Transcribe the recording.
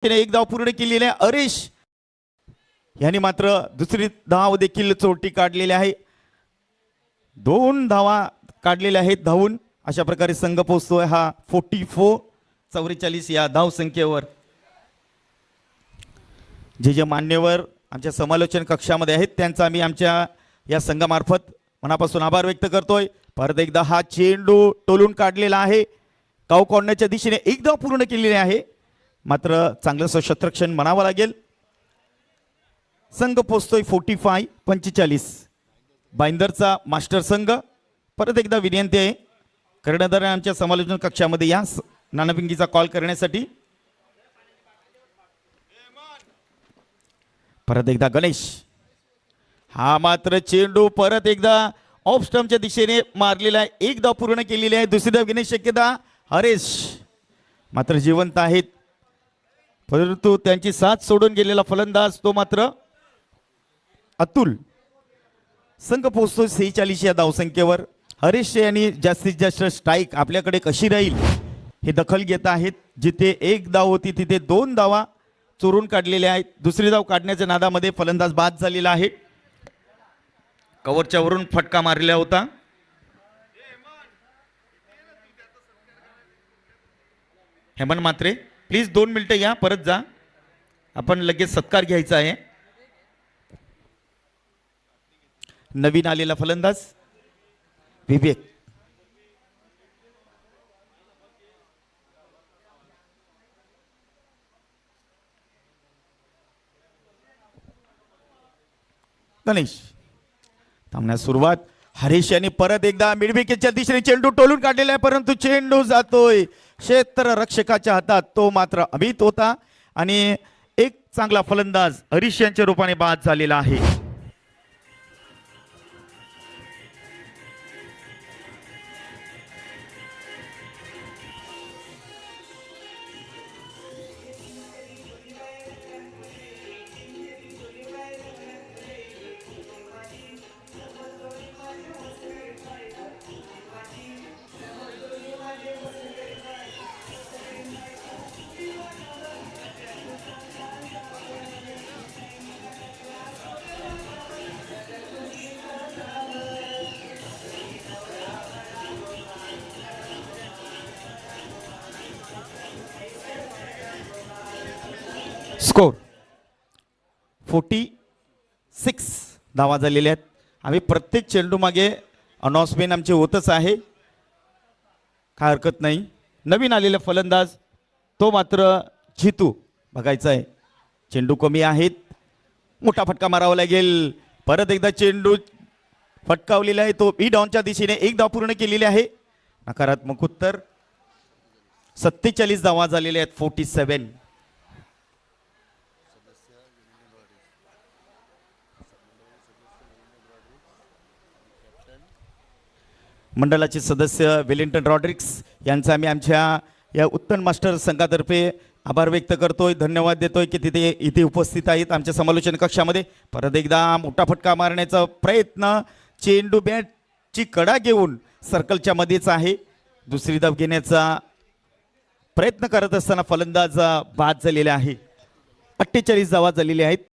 तिने एक धाव पूर्ण केलेली आहे. हरीश यांनी मात्र दुसरी धाव देखील चोरटी काढलेली आहे. 2 धावा काढलेल्या आहेत धावून. अशा प्रकारे संघ पोहोचतोय हा 44 या धाव संख्येवर. जे मान्यवर आमच्या समालोचन कक्षामध्ये आहेत त्यांचा आम्ही आमच्या या संघामार्फत मनापासून आभार व्यक्त करतोय. परत एकदा हा चेंडू टोलून काढलेला आहे. काऊ कॉर्नरच्या दिशेने एक धाव पूर्ण केलेली आहे. मात्र चांगलंसं क्षेत्ररक्षण म्हणावं लागेल. संघ पोहोचतोय 45 बाईंदरचा मास्टर संघ. परत एकदा विनंती आहे कर्णधार आमच्या समालोचन कक्षामध्ये या नाणेफिंगीचा कॉल करण्यासाठी. परत एकदा गणेश हा मात्र चेंडू परत एकदा ऑफ स्टंपच्या दिशेने मारलेला आहे. एक धाव पूर्ण केलेली आहे. दुसरी धाव घेण्याची शक्यता. हरेश मात्र जिवंत आहेत परंतु त्यांची साथ सोडून गेलेला फलंदाज तो मात्र अतुल. संघ पोहोचतो 46 या धावसंख्येवर. हरीश यांनी जास्तीत जास्त स्ट्राईक आपल्याकडे कशी राहील हे दखल घेत आहेत. जिथे एक धाव होती तिथे 2 धावा चोरून काढलेल्या आहेत. दुसरी धाव काढण्याच्या नादामध्ये फलंदाज बाद झालेला आहे. कव्हरच्या वरून फटका मारलेला होता. हेमंत मात्रे प्लीज 2 मिनिटं या परत जा. आपण लगेच सत्कार घ्यायचा आहे. नवीन आलेला फलंदाज विवेक. गणेश थांबण्यास सुरुवात. हरीश यांनी परत एकदा मिडविकेटच्या दिशेने चेंडू टोलून काढलेला आहे परंतु चेंडू जातोय क्षेत्र रक्षकाच्या हातात. तो मात्र अमित होता आणि एक चांगला फलंदाज हरीश यांच्या रूपाने बाद झालेला आहे. स्कोर 46 धावा झालेल्या आहेत. आम्ही प्रत्येक चेंडू मागे अनाउन्समेंट आमचे होतच आहे. काय हरकत नाही. नवीन आलेला फलंदाज तो मात्र जितू बघायचा आहे. चेंडू कमी आहेत. मोठा फटका मारावा लागेल. परत एकदा चेंडू फटकावलेला आहे तो बी डाऊनच्या दिशेने एक धाव पूर्ण केलेली आहे. नकारात्मक उत्तर. 47 धावा झालेल्या आहेत. 47. मंडळाचे सदस्य वेलिंग्टन रॉड्रिक्स यांचा आम्ही आमच्या या उत्तम मास्टर संघातर्फे आभार व्यक्त करतोय. धन्यवाद देतोय की इथे उपस्थित आहेत आमच्या समालोचन कक्षामध्ये. परत एकदा मोठा फटका मारण्याचा प्रयत्न. चेंडू बॅटची कडा घेऊन सर्कलच्या मध्येच आहे. दुसरी धाव घेण्याचा प्रयत्न करत असताना फलंदाज बाद झालेला आहे. 48 धावा झालेल्या आहेत.